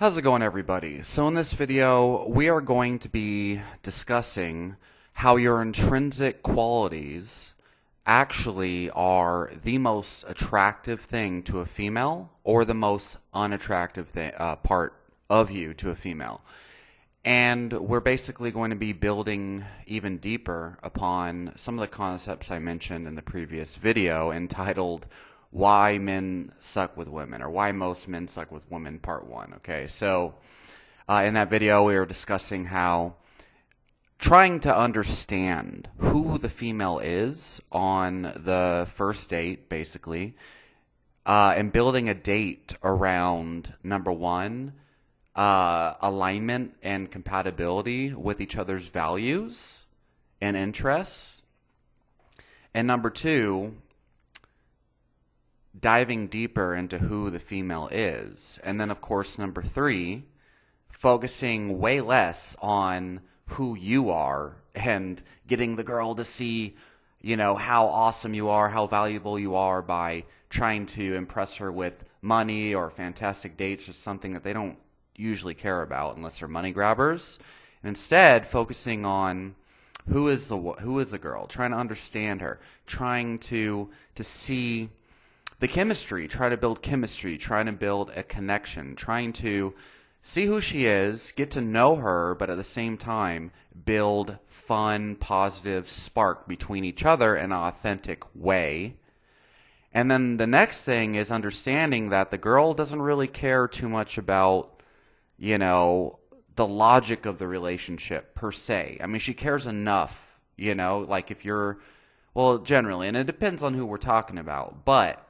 How's it going, everybody? So in this video, we are going to be discussing how your intrinsic qualities actually are the most attractive thing to a female or the most unattractive part of you to a female. And we're basically going to be building even deeper upon some of the concepts I mentioned in the previous video entitled Why Men Suck with Women, or Why Most Men Suck with Women, Part 1. Okay, so in that video we were discussing how trying to understand who the female is on the first date, basically, and building a date around, number one, alignment and compatibility with each other's values and interests, and number two, diving deeper into who the female is. And then, of course, number three, focusing way less on who you are and getting the girl to see, how awesome you are, how valuable you are by trying to impress her with money or fantastic dates or something that they don't usually care about unless they're money grabbers. And instead, focusing on who is the girl, trying to understand her, trying to see the chemistry, try to build chemistry, trying to build a connection, trying to see who she is, get to know her, but at the same time build fun, positive spark between each other in an authentic way. And then the next thing is understanding that the girl doesn't really care too much about, the logic of the relationship per se. I mean, she cares enough, like if you're, well, generally, and it depends on who we're talking about, but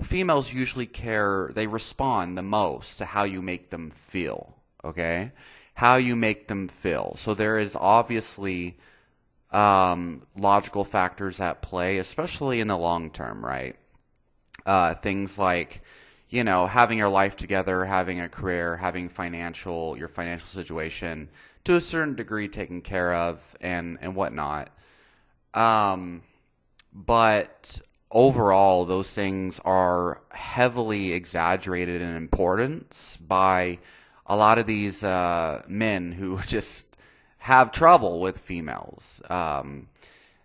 females usually care, they respond the most to how you make them feel, okay? How you make them feel. So there is obviously logical factors at play, especially in the long term, right? Things like, having your life together, having a career, having your financial situation to a certain degree taken care of and whatnot. But overall, those things are heavily exaggerated in importance by a lot of these men who just have trouble with females. And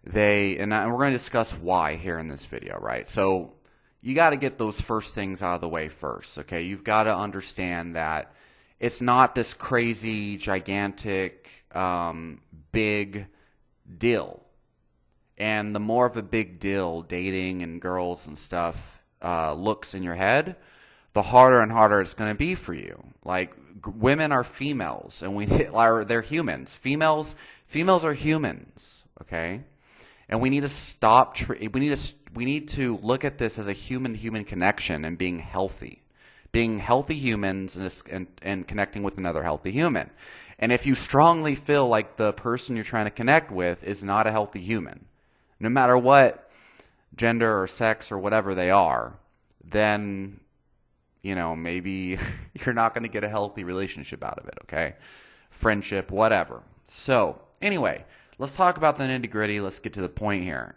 we're going to discuss why here in this video, right? So you got to get those first things out of the way first, okay? You've got to understand that it's not this crazy, gigantic, big deal. And the more of a big deal dating and girls and stuff looks in your head, the harder and harder it's going to be for you. Like, women are females, and they're humans. Females are humans, okay? And we need to stop. We need to look at this as a human-human connection and being healthy humans and connecting with another healthy human. And if you strongly feel like the person you're trying to connect with is not a healthy human, no matter what gender or sex or whatever they are, then, maybe you're not going to get a healthy relationship out of it, okay? Friendship, whatever. So, anyway, let's talk about the nitty-gritty. Let's get to the point here.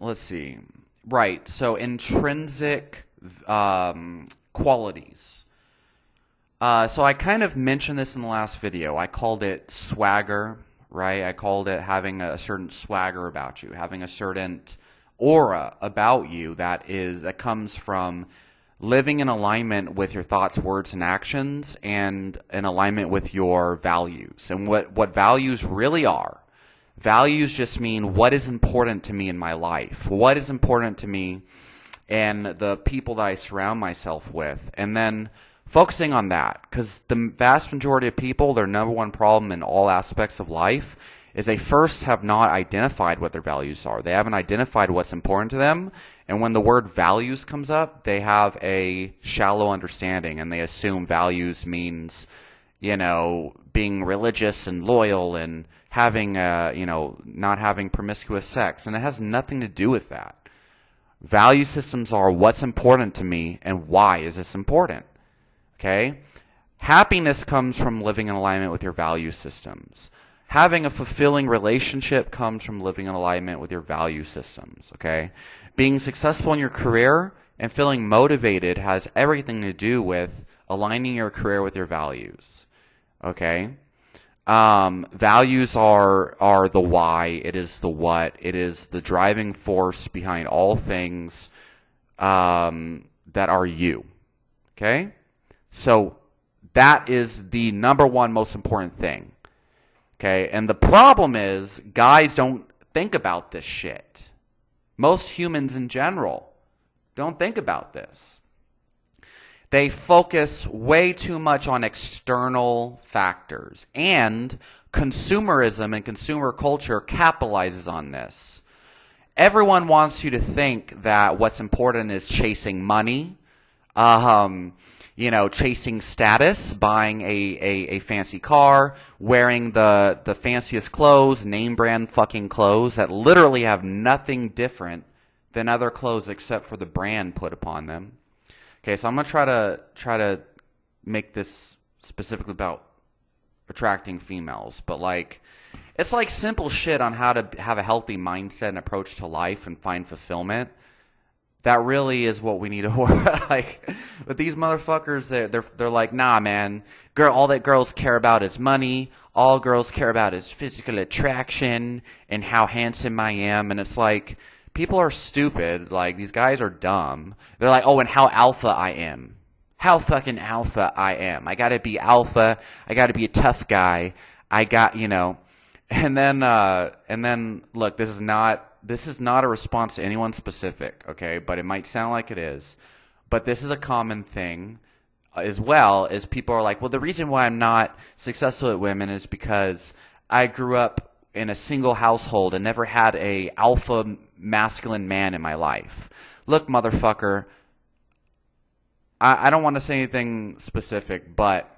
Let's see. Right, so intrinsic qualities. So I kind of mentioned this in the last video. I called it swagger, right? I called it having a certain swagger about you, having a certain aura about you that comes from living in alignment with your thoughts, words, and actions, and in alignment with your values. And what values really are. Values just mean what is important to me in my life, what is important to me and the people that I surround myself with, and then focusing on that, because the vast majority of people, their number one problem in all aspects of life is they first have not identified what their values are. They haven't identified what's important to them, and when the word values comes up, they have a shallow understanding, and they assume values means, being religious and loyal and having, not having promiscuous sex, and it has nothing to do with that. Value systems are what's important to me and why is this important. Okay? Happiness comes from living in alignment with your value systems. Having a fulfilling relationship comes from living in alignment with your value systems, okay? Being successful in your career and feeling motivated has everything to do with aligning your career with your values. Okay? Values are the why, it is the what, it is the driving force behind all things that are you. Okay? So that is the number one most important thing. Okay? And the problem is guys don't think about this shit. Most humans in general don't think about this. They focus way too much on external factors, and consumerism and consumer culture capitalizes on this. Everyone wants you to think that what's important is chasing money, chasing status, buying a fancy car, wearing the fanciest clothes, name brand fucking clothes that literally have nothing different than other clothes except for the brand put upon them. Okay, so I'm gonna try to make this specifically about attracting females, but it's like simple shit on how to have a healthy mindset and approach to life and find fulfillment. That really is what we need to work. But these motherfuckers, they're like, nah, man, all that girls care about is money. All girls care about is physical attraction and how handsome I am, and it's like, people are stupid. Like, these guys are dumb. They're like, oh, and how alpha I am. How fucking alpha I am. I gotta be alpha. I gotta be a tough guy. I got, and then look, this is not a response to anyone specific, okay? But it might sound like it is. But this is a common thing as well, is people are like, well, the reason why I'm not successful at women is because I grew up in a single household and never had a alpha masculine man in my life. Look, motherfucker, I don't want to say anything specific, but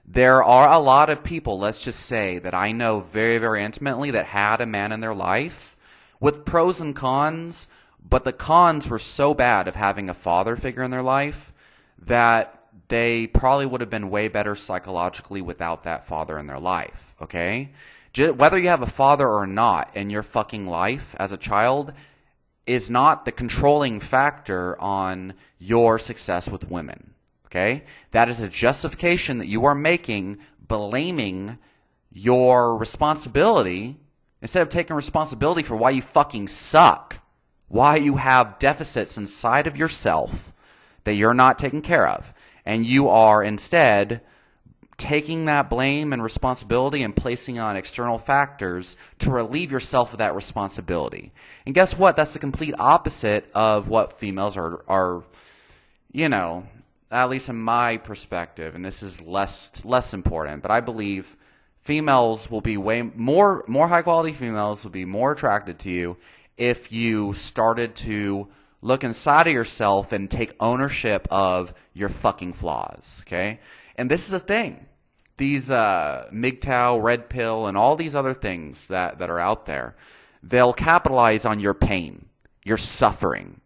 there are a lot of people, let's just say, that I know very, very intimately that had a man in their life with pros and cons, but the cons were so bad of having a father figure in their life that they probably would have been way better psychologically without that father in their life, okay? Whether you have a father or not in your fucking life as a child is not the controlling factor on your success with women, okay? That is a justification that you are making, blaming your responsibility instead of taking responsibility for why you fucking suck, why you have deficits inside of yourself that you're not taking care of, and you are instead taking that blame and responsibility and placing on external factors to relieve yourself of that responsibility. And guess what? That's the complete opposite of what females are at least in my perspective, and this is less important, but I believe females will be way more high quality females will be more attracted to you if you started to look inside of yourself and take ownership of your fucking flaws, okay? And this is the thing. These MGTOW, Red Pill, and all these other things that are out there, they'll capitalize on your pain, your suffering,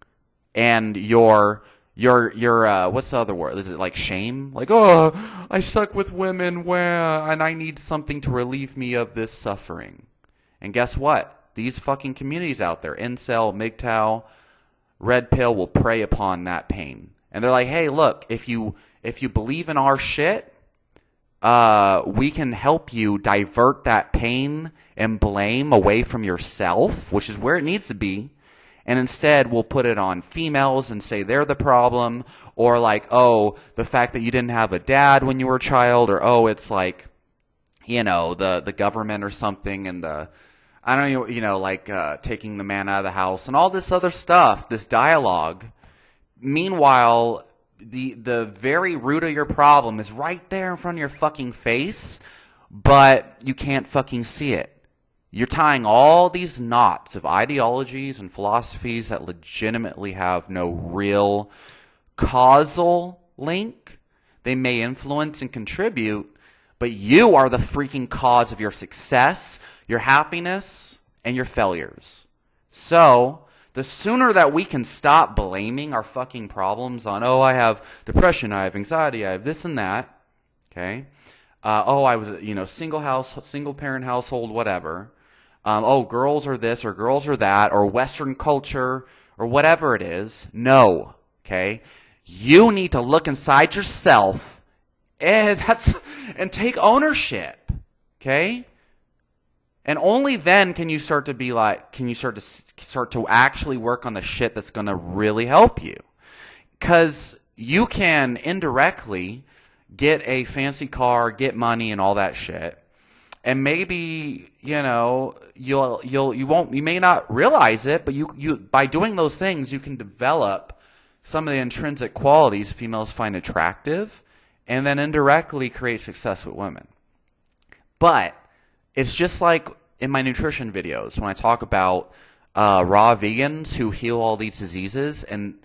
and your what's the other word? Is it like shame? Like, oh, I suck with women, and I need something to relieve me of this suffering. And guess what? These fucking communities out there, Incel, MGTOW, Red Pill, will prey upon that pain. And they're like, hey, look, if you believe in our shit, we can help you divert that pain and blame away from yourself, which is where it needs to be. And instead, we'll put it on females and say they're the problem. Or like, oh, the fact that you didn't have a dad when you were a child. Or, oh, it's like, the government or something. And taking the man out of the house. And all this other stuff, this dialogue. Meanwhile, the very root of your problem is right there in front of your fucking face. But you can't fucking see it. You're tying all these knots of ideologies and philosophies that legitimately have no real causal link. They may influence and contribute, but you are the freaking cause of your success, your happiness, and your failures. So, the sooner that we can stop blaming our fucking problems on, oh, I have depression, I have anxiety, I have this and that, okay? I was, single parent household, whatever. Girls are this or girls are that, or Western culture or whatever it is. No, okay? You need to look inside yourself and take ownership, okay? And only then can you start to actually work on the shit that's going to really help you. Because you can indirectly get a fancy car, get money and all that shit. And maybe, you may not realize it, but you by doing those things, you can develop some of the intrinsic qualities females find attractive and then indirectly create success with women. But it's just like in my nutrition videos when I talk about raw vegans who heal all these diseases and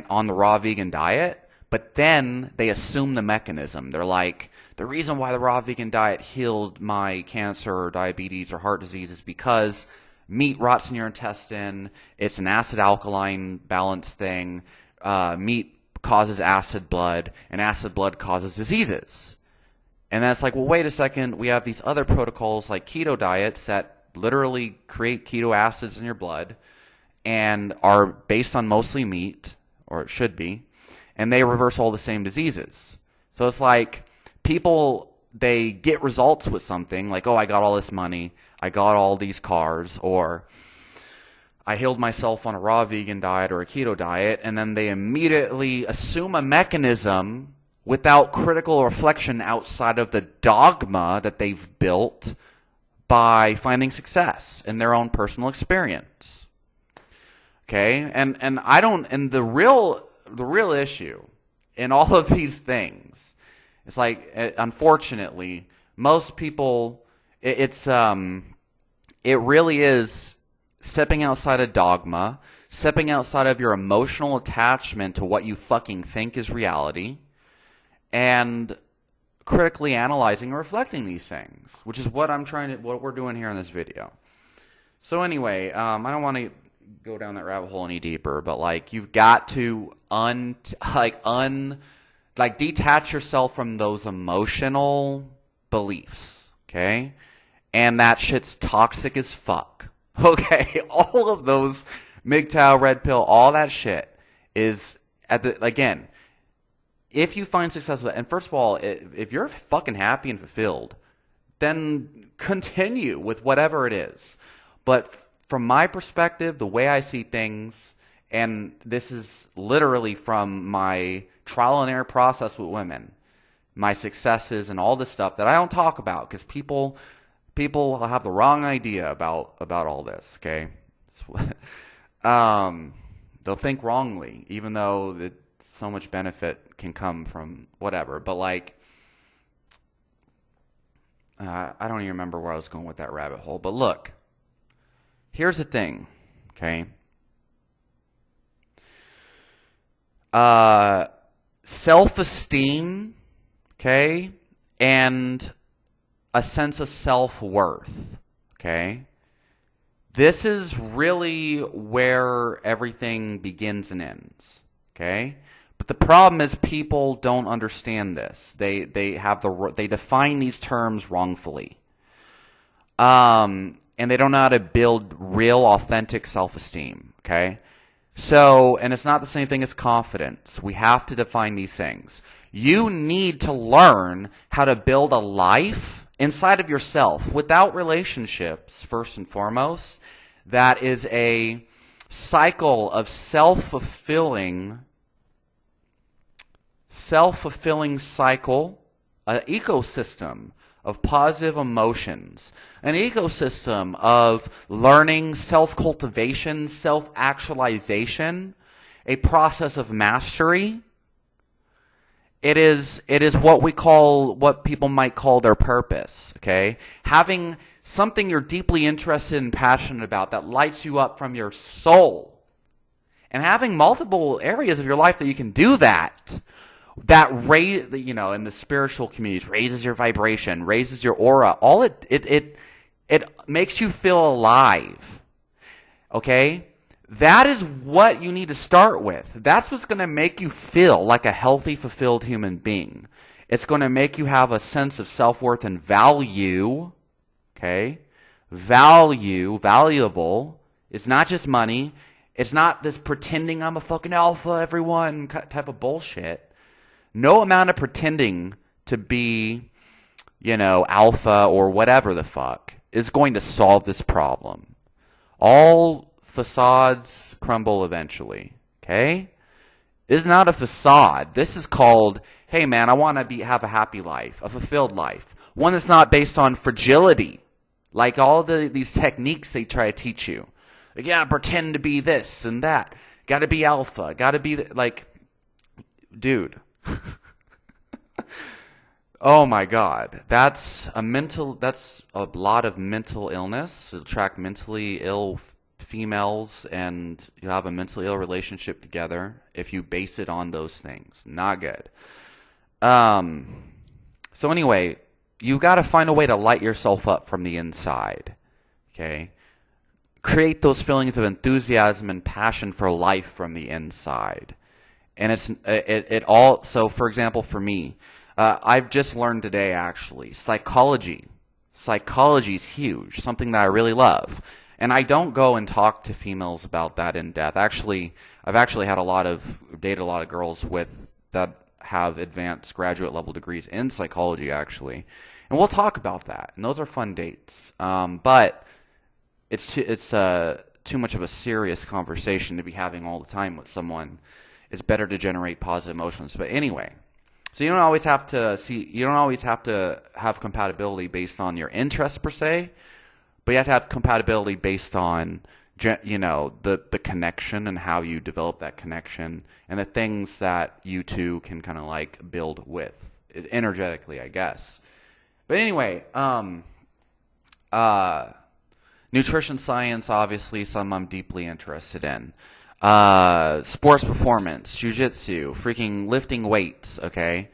on the raw vegan diet, but then they assume the mechanism. They're like, the reason why the raw vegan diet healed my cancer or diabetes or heart disease is because meat rots in your intestine. It's an acid-alkaline balance thing. Meat causes acid blood, and acid blood causes diseases. And that's like, well, wait a second. We have these other protocols like keto diets that literally create keto acids in your blood and are based on mostly meat, or it should be, and they reverse all the same diseases. So it's like people, they get results with something like, oh, I got all this money, I got all these cars, or I healed myself on a raw vegan diet or a keto diet, and then they immediately assume a mechanism without critical reflection outside of the dogma that they've built by finding success in their own personal experience. Okay? And the real issue in all of these things, it's like, unfortunately, most people, it really is stepping outside of dogma, stepping outside of your emotional attachment to what you fucking think is reality, and critically analyzing and reflecting these things, which is what what we're doing here in this video. So anyway, I don't want to go down that rabbit hole any deeper, but like, you've got to detach yourself from those emotional beliefs, okay? And that shit's toxic as fuck, okay? All of those MGTOW, red pill, all that shit is again, if you find success with it, and first of all, if you're fucking happy and fulfilled, then continue with whatever it is. But from my perspective, the way I see things, and this is literally from my trial and error process with women, my successes and all this stuff that I don't talk about because people have the wrong idea about all this, okay? They'll think wrongly, even though so much benefit can come from whatever. But like, I don't even remember where I was going with that rabbit hole. But look, here's the thing, okay? Self-esteem, okay, and a sense of self-worth, okay? This is really where everything begins and ends, okay? But the problem is people don't understand this. They define these terms wrongfully. And they don't know how to build real, authentic self-esteem, okay? So, and it's not the same thing as confidence. We have to define these things. You need to learn how to build a life inside of yourself without relationships, first and foremost. That is a cycle of self-fulfilling cycle, an ecosystem of positive emotions, an ecosystem of learning, self-cultivation, self-actualization, a process of mastery. It is what people might call their purpose, okay? Having something you're deeply interested and passionate about that lights you up from your soul. And having multiple areas of your life that you can do that raise, in the spiritual communities, raises your vibration, raises your aura. All it makes you feel alive. Okay? That is what you need to start with. That's what's going to make you feel like a healthy, fulfilled human being. It's going to make you have a sense of self-worth and value. Okay? Valuable. It's not just money. It's not this pretending I'm a fucking alpha, everyone type of bullshit. No amount of pretending to be, alpha or whatever the fuck is going to solve this problem. All facades crumble eventually, okay? This is not a facade. This is called, hey man, I want to have a happy life, a fulfilled life. One that's not based on fragility. Like all these techniques they try to teach you. Like, yeah, pretend to be this and that. Got to be alpha. Got to be dude. Oh my God. That's a lot of mental illness. It'll attract mentally ill females, and you'll have a mentally ill relationship together if you base it on those things. Not good. So anyway, you got to find a way to light yourself up from the inside. Okay? Create those feelings of enthusiasm and passion for life from the inside. And so for example, for me, I've just learned today, actually, psychology. Psychology is huge, something that I really love. And I don't go and talk to females about that in depth. Actually, I've actually dated a lot of girls that have advanced graduate level degrees in psychology, actually. And we'll talk about that. And those are fun dates. But it's too much of a serious conversation to be having all the time with someone. It's better to generate positive emotions. But anyway, so you don't always have to have compatibility based on your interests per se, but you have to have compatibility based on the connection and how you develop that connection and the things that you two can kind of like build with energetically, I guess. But anyway, nutrition science, obviously, something I'm deeply interested in. Sports performance, jiu-jitsu, freaking lifting weights, okay?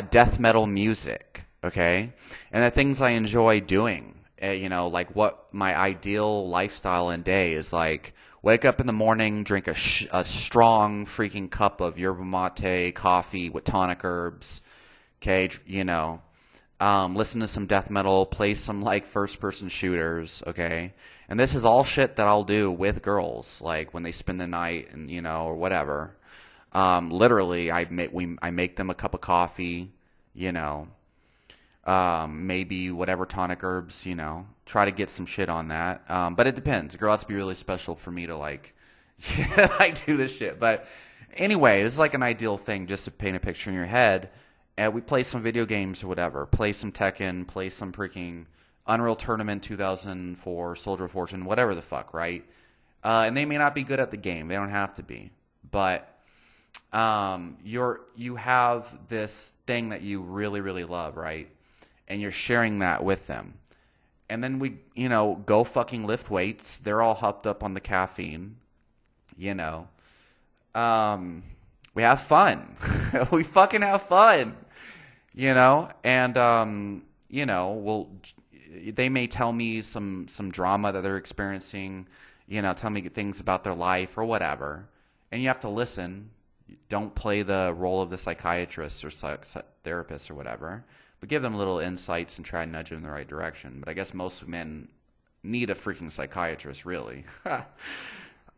Death metal music, okay? And the things I enjoy doing, like what my ideal lifestyle and day is like. Wake up in the morning, drink a strong freaking cup of yerba mate coffee with tonic herbs, okay? Listen to some death metal, play some like first-person shooters, okay? And this is all shit that I'll do with girls, like when they spend the night and or whatever. Literally, I make them a cup of coffee, maybe whatever tonic herbs, try to get some shit on that. But it depends. A girl has to be really special for me to like do this shit. But anyway, this is like an ideal thing just to paint a picture in your head. And we play some video games or whatever. Play some Tekken, play some freaking Unreal Tournament 2004, Soldier of Fortune, whatever the fuck, right? And they may not be good at the game. They don't have to be. But you have this thing that you really, really love, right? And you're sharing that with them. And then we, go fucking lift weights. They're all hopped up on the caffeine, We have fun. We fucking have fun. And they may tell me some drama that they're experiencing, tell me things about their life or whatever. And you have to listen. Don't play the role of the psychiatrist or therapist or whatever, but give them little insights and try and nudge them in the right direction. But I guess most men need a freaking psychiatrist, really.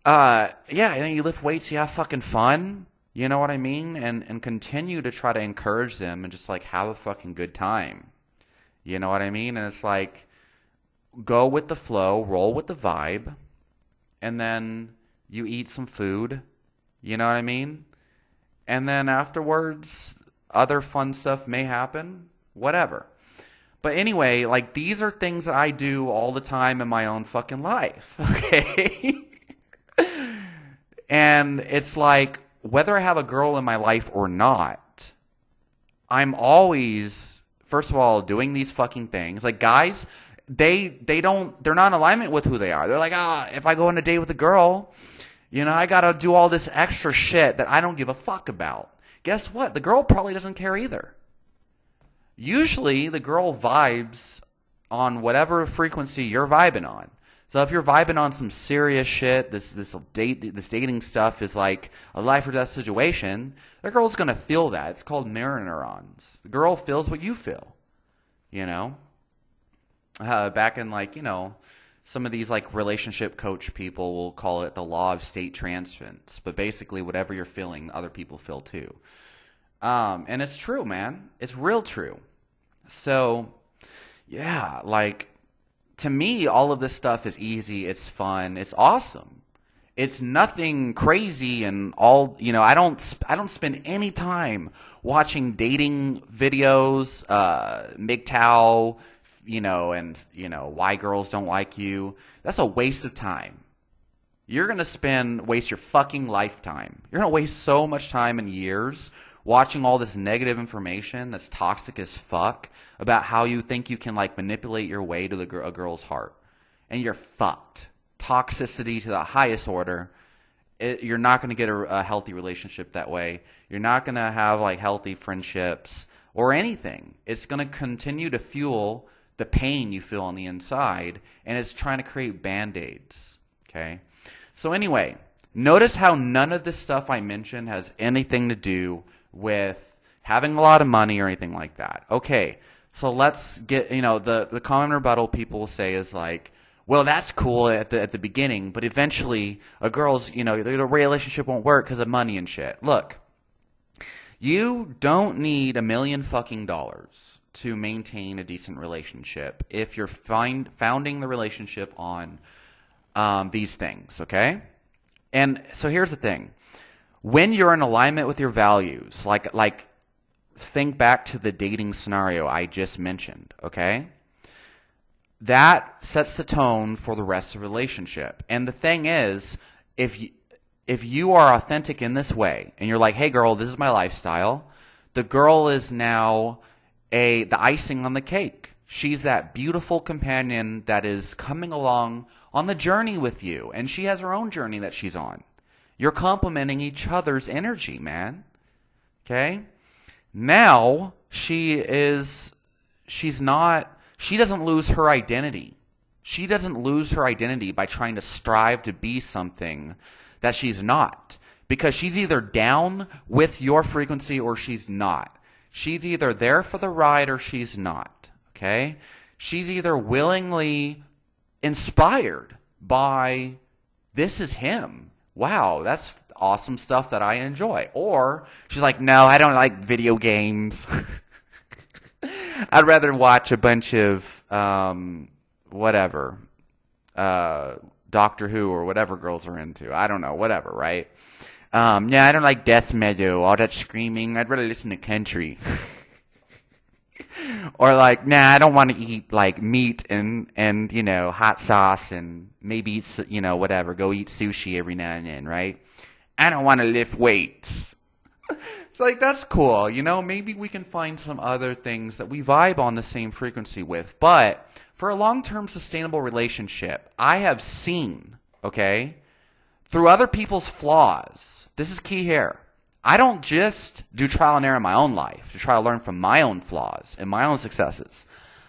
And then you lift weights, you have fucking fun. You know what I mean? And continue to try to encourage them and just like have a fucking good time. You know what I mean? And it's like, go with the flow, roll with the vibe, and then you eat some food. You know what I mean? And then afterwards, other fun stuff may happen, whatever. But anyway, like these are things that I do all the time in my own fucking life, okay? And it's like, whether I have a girl in my life or not, I'm always, first of all, doing these fucking things. Like guys, they're not in alignment with who they are. They're like, if I go on a date with a girl, I gotta do all this extra shit that I don't give a fuck about. Guess what? The girl probably doesn't care either. Usually, the girl vibes on whatever frequency you're vibing on. So if you're vibing on some serious shit, this dating stuff is like a life or death situation, the girl's gonna feel that. It's called mirror neurons. The girl feels what you feel. Back in some of these like relationship coach people will call it the law of state transference, but basically whatever you're feeling, other people feel too. And it's true, man. It's real true. So yeah, like to me, all of this stuff is easy. It's fun. It's awesome. It's nothing crazy and all, I don't spend any time watching dating videos, MGTOW, and why girls don't like you. That's a waste of time. You're going to waste your fucking lifetime. You're going to waste so much time and years watching all this negative information that's toxic as fuck about how you think you can like manipulate your way to a girl's heart. And you're fucked. Toxicity to the highest order. You're not going to get a healthy relationship that way. You're not going to have like healthy friendships or anything. It's going to continue to fuel the pain you feel on the inside, and it's trying to create band-aids. Okay? So anyway, notice how none of this stuff I mentioned has anything to do with having a lot of money or anything like that. Okay, so let's get, the common rebuttal people will say is like, well, that's cool at the beginning, but eventually a girl's, the relationship won't work because of money and shit. Look, you don't need $1 million fucking dollars to maintain a decent relationship if you're founding the relationship on these things, okay? And so here's the thing. When you're in alignment with your values, like think back to the dating scenario I just mentioned, okay? That sets the tone for the rest of the relationship. And the thing is, if you are authentic in this way, and you're like, hey girl, this is my lifestyle, the girl is now the icing on the cake. She's that beautiful companion that is coming along on the journey with you, and she has her own journey that she's on. You're complementing each other's energy, man. Okay? Now, she doesn't lose her identity. She doesn't lose her identity by trying to strive to be something that she's not. Because she's either down with your frequency or she's not. She's either there for the ride or she's not. Okay? She's either willingly inspired by, this is him. Wow, that's awesome stuff that I enjoy. Or she's like, no, I don't like video games. I'd rather watch a bunch of Doctor Who or whatever girls are into. I don't know, whatever, right? Yeah, I don't like death metal, all that screaming. I'd rather listen to country. Or like, nah, I don't want to eat like meat and hot sauce and maybe eat, whatever. Go eat sushi every now and then, right? I don't want to lift weights. It's like, that's cool. Maybe we can find some other things that we vibe on the same frequency with. But for a long-term sustainable relationship, I have seen, okay, through other people's flaws, this is key here. I don't just do trial and error in my own life to try to learn from my own flaws and my own successes.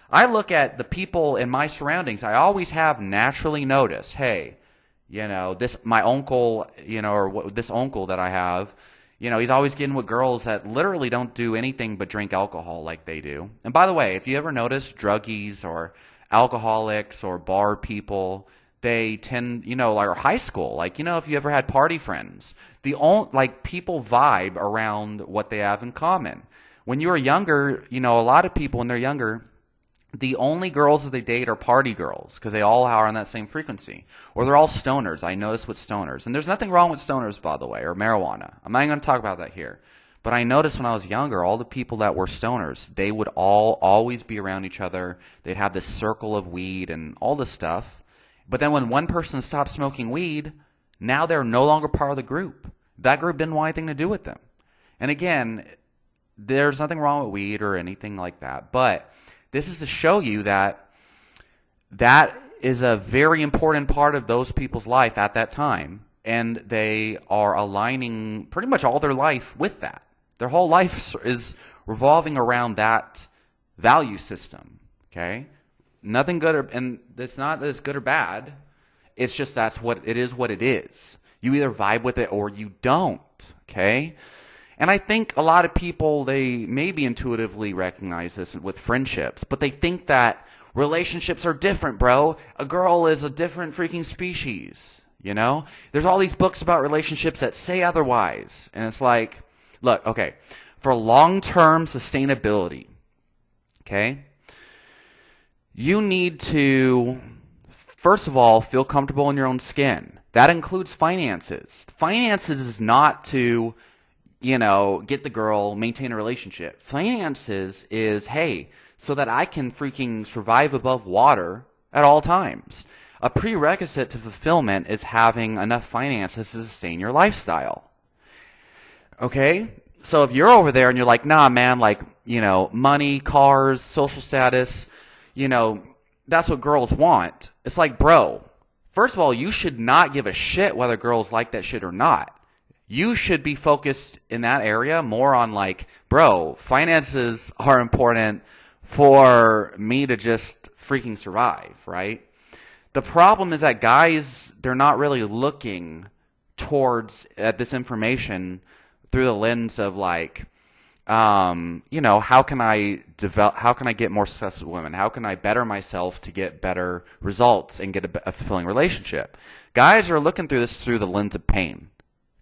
I look at the people in my surroundings. I always have naturally noticed, hey, my uncle, this uncle that I have, he's always getting with girls that literally don't do anything but drink alcohol like they do. And by the way, if you ever notice druggies or alcoholics or bar people, they tend, like high school, if you ever had party friends, people vibe around what they have in common. When you're younger, a lot of people when they're younger, the only girls that they date are party girls because they all are on that same frequency. Or they're all stoners. I noticed with stoners. And there's nothing wrong with stoners, by the way, or marijuana. I'm not even going to talk about that here. But I noticed when I was younger, all the people that were stoners, they would all always be around each other. They'd have this circle of weed and all this stuff. But then when one person stopped smoking weed, now they're no longer part of the group. That group didn't want anything to do with them. And again, there's nothing wrong with weed or anything like that. But this is to show you that is a very important part of those people's life at that time. And they are aligning pretty much all their life with that. Their whole life is revolving around that value system. Okay? Nothing good, and it's not that it's good or bad. It's just what it is. You either vibe with it or you don't, okay? And I think a lot of people, they maybe intuitively recognize this with friendships, but they think that relationships are different, bro. A girl is a different freaking species, you know? There's all these books about relationships that say otherwise. And it's like, look, okay, for long-term sustainability, okay, you need to, first of all, feel comfortable in your own skin. That includes finances. Finances is not to, get the girl, maintain a relationship. Finances is, hey, so that I can freaking survive above water at all times. A prerequisite to fulfillment is having enough finances to sustain your lifestyle. Okay? So if you're over there and you're like, nah, man, like, money, cars, social status, that's what girls want. It's like, bro, first of all, you should not give a shit whether girls like that shit or not. You should be focused in that area more on like, bro, finances are important for me to just freaking survive, right? The problem is that guys, they're not really looking at this information through the lens of like, how can I get more success with women? How can I better myself to get better results and get a fulfilling relationship? Guys are looking through this through the lens of pain.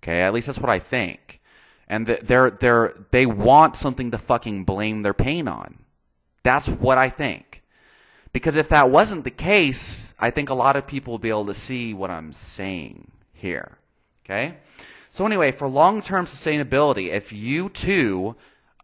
Okay, at least that's what I think. And they want something to fucking blame their pain on. That's what I think. Because if that wasn't the case, I think a lot of people will be able to see what I'm saying here. Okay? So anyway, for long-term sustainability, if you too,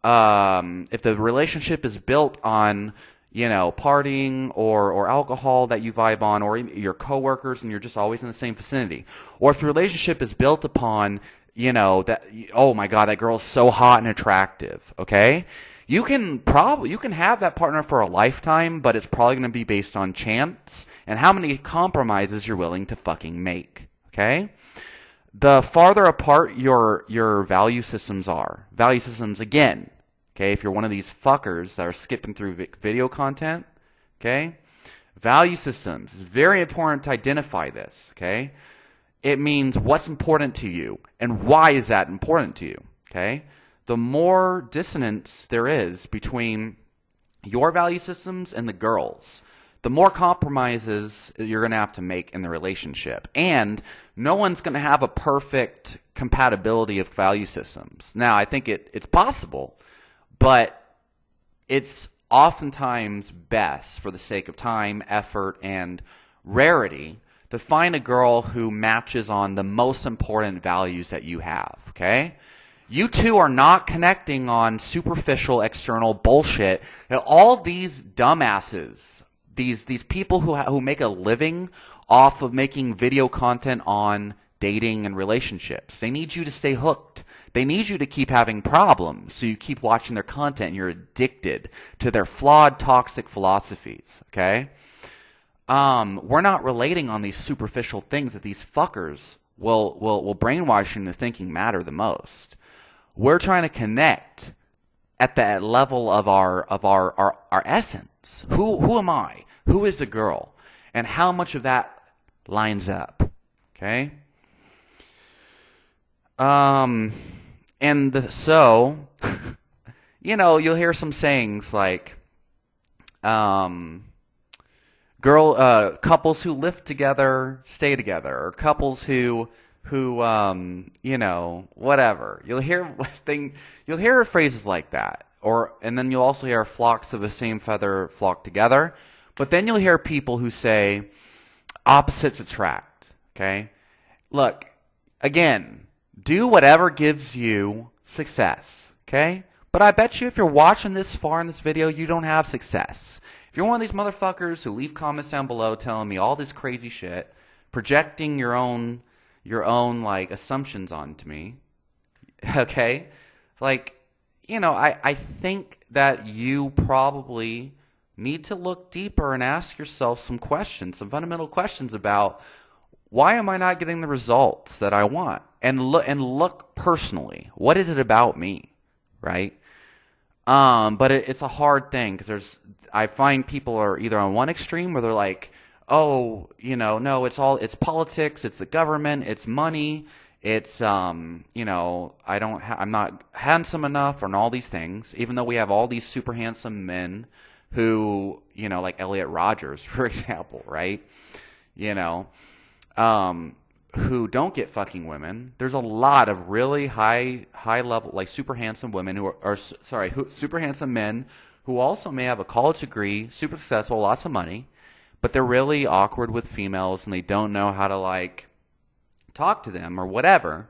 if the relationship is built on, partying or alcohol that you vibe on, or your coworkers and you're just always in the same vicinity, or if the relationship is built upon, that, oh my God, that girl's so hot and attractive, okay? You can have that partner for a lifetime, but it's probably going to be based on chance and how many compromises you're willing to fucking make, okay? The farther apart your value systems are, again, okay, if you're one of these fuckers that are skipping through video content, okay, value systems is very important to identify this, okay? It means what's important to you and why is that important to you, okay? The more dissonance there is between your value systems and the girls, the more compromises you're going to have to make in the relationship. And no one's going to have a perfect compatibility of value systems. Now, I think it's possible, but it's oftentimes best for the sake of time, effort, and rarity to find a girl who matches on the most important values that you have, okay? You two are not connecting on superficial external bullshit. All these dumbasses, these people who make a living off of making video content on dating and relationships, they need you to stay hooked. They need you to keep having problems, so you keep watching their content and you're addicted to their flawed, toxic philosophies, okay? We're not relating on these superficial things that these fuckers will brainwash you into thinking matter the most. We're trying to connect at that level of our essence. Who am I? Who is a girl? And how much of that lines up? Okay? So, you'll hear some sayings like, couples who live together stay together, or couples who whatever. You'll hear phrases like that, and then you'll also hear flocks of the same feather flock together. But then you'll hear people who say opposites attract. Okay, look, again, do whatever gives you success. Okay, but I bet you if you're watching this far in this video, you don't have success. If you're one of these motherfuckers who leave comments down below telling me all this crazy shit, projecting your own like assumptions onto me, okay? Like, I think that you probably need to look deeper and ask yourself some questions, some fundamental questions about why am I not getting the results that I want? And look personally. What is it about me, right? But it's a hard thing because I find people are either on one extreme where they're like, oh, no, it's politics, it's the government, it's money, it's, I'm not handsome enough, and all these things, even though we have all these super handsome men who, like Elliot Rodgers, for example, right? You know, who don't get fucking women. There's a lot of really high level, like super handsome women super handsome men who also may have a college degree, super successful, lots of money, but they're really awkward with females and they don't know how to like talk to them or whatever,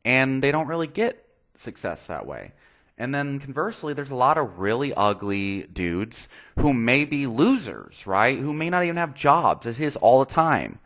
and they don't really get success that way. And then conversely, there's a lot of really ugly dudes who may be losers, right? Who may not even have jobs. This is all the time,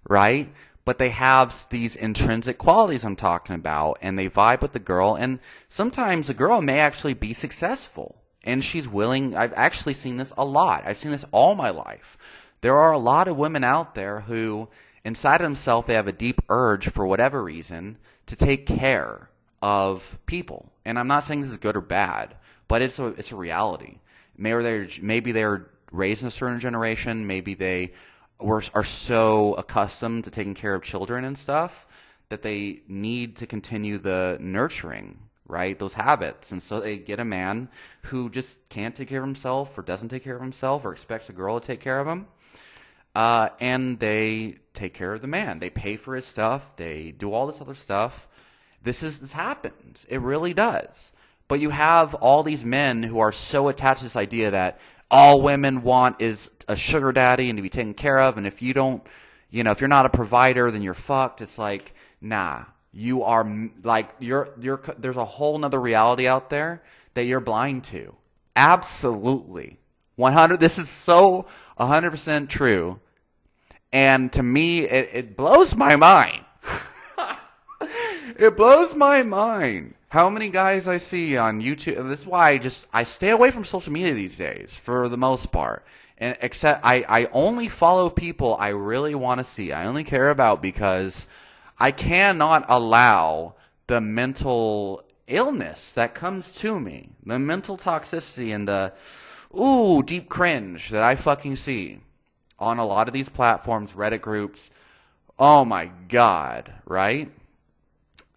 right? But they have these intrinsic qualities I'm talking about, and they vibe with the girl. And sometimes the girl may actually be successful, and she's willing. I've actually seen this a lot. I've seen this all my life. There are a lot of women out there who, inside of themselves, they have a deep urge for whatever reason to take care of people. And I'm not saying this is good or bad, but it's a reality. Maybe they're raised in a certain generation. Maybe they are so accustomed to taking care of children and stuff that they need to continue the nurturing, right? Those habits. And so they get a man who just can't take care of himself or doesn't take care of himself or expects a girl to take care of him. And they take care of the man. They pay for his stuff. They do all this other stuff. This happens. It really does. But you have all these men who are so attached to this idea that all women want is a sugar daddy and to be taken care of. And if you don't, if you're not a provider, then you're fucked. It's like, nah, you are like, there's a whole nother reality out there that you're blind to. Absolutely. 100. This is so 100% true. And to me, it blows my mind. It blows my mind how many guys I see on YouTube. This is why I stay away from social media these days for the most part. And except I only follow people I really want to see. I only care about because I cannot allow the mental illness that comes to me, the mental toxicity and the deep cringe that I fucking see on a lot of these platforms, Reddit groups. Oh my God, right?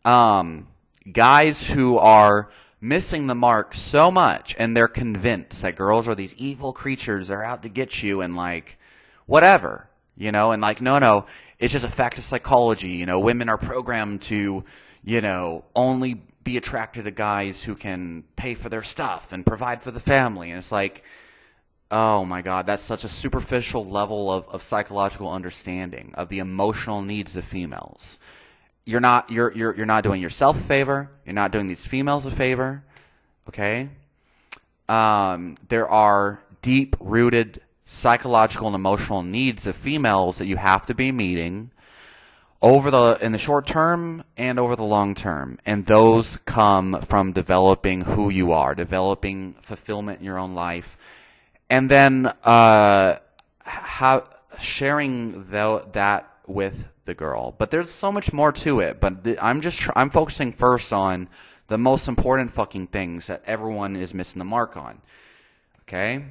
Guys who are missing the mark so much and they're convinced that girls are these evil creatures that are out to get you and like whatever, and like, no, it's just a fact of psychology. Women are programmed to, only be attracted to guys who can pay for their stuff and provide for the family. And it's like, oh my God, that's such a superficial level of psychological understanding of the emotional needs of females. You're not doing yourself a favor. You're not doing these females a favor. Okay? There are deep-rooted psychological and emotional needs of females that you have to be meeting in the short term and over the long term. And those come from developing who you are, developing fulfillment in your own life, and then sharing that with the girl. But there's so much more to it. But I'm focusing first on the most important fucking things that everyone is missing the mark on. Okay?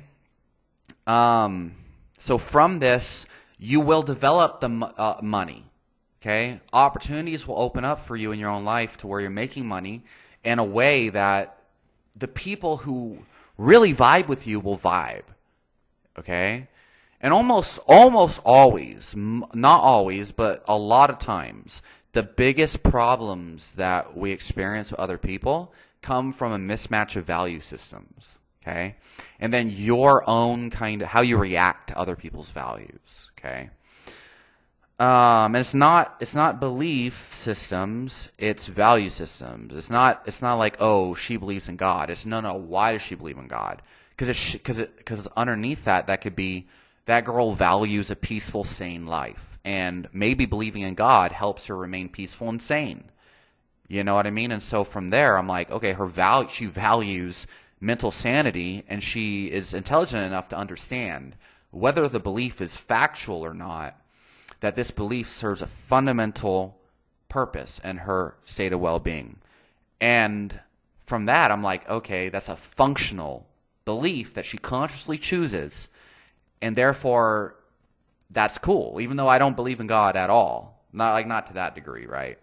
So from this, you will develop the money. Okay? Opportunities will open up for you in your own life to where you're making money in a way that the people who really vibe with you will vibe. Okay? And almost always, not always, but a lot of times, the biggest problems that we experience with other people come from a mismatch of value systems, okay? And then your own kind of, how you react to other people's values, okay? And it's not belief systems, it's value systems. It's not like, oh, she believes in God. It's no, why does she believe in God? Because underneath that could be, that girl values a peaceful, sane life. And maybe believing in God helps her remain peaceful and sane. You know what I mean? And so from there, I'm like, okay, she values mental sanity, and she is intelligent enough to understand whether the belief is factual or not, that this belief serves a fundamental purpose in her state of well-being. And from that, I'm like, okay, that's a functional belief that she consciously chooses. And therefore, that's cool, even though I don't believe in God at all. Not to that degree, right?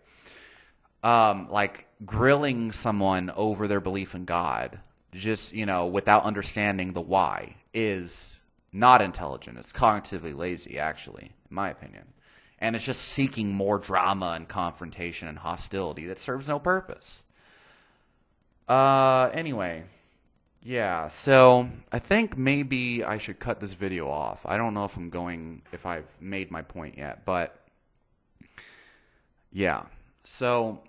Like grilling someone over their belief in God just, without understanding the why is not intelligent. It's cognitively lazy, actually, in my opinion. And it's just seeking more drama and confrontation and hostility that serves no purpose. Anyway, yeah, so I think maybe I should cut this video off. I don't know if I've made my point yet, but yeah. So,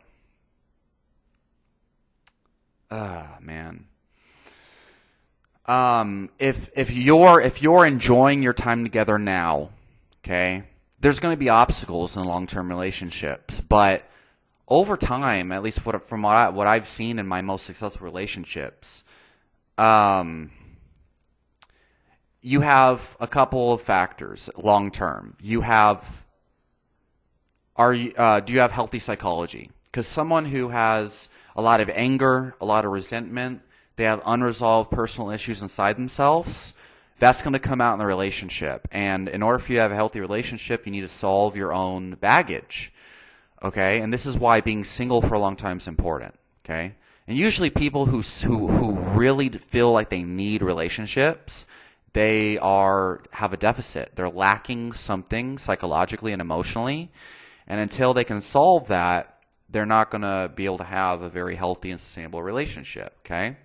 man. If you're enjoying your time together now, okay, there's going to be obstacles in long-term relationships, but over time, at least from what I've seen in my most successful relationships, you have a couple of factors long-term. Do you have healthy psychology? Because someone who has a lot of anger, a lot of resentment, they have unresolved personal issues inside themselves, that's going to come out in the relationship. And in order for you to have a healthy relationship, you need to solve your own baggage. Okay? And this is why being single for a long time is important. Okay? And usually people who really feel like they need relationships, they have a deficit. They're lacking something psychologically and emotionally. And until they can solve that, they're not going to be able to have a very healthy and sustainable relationship. Okay?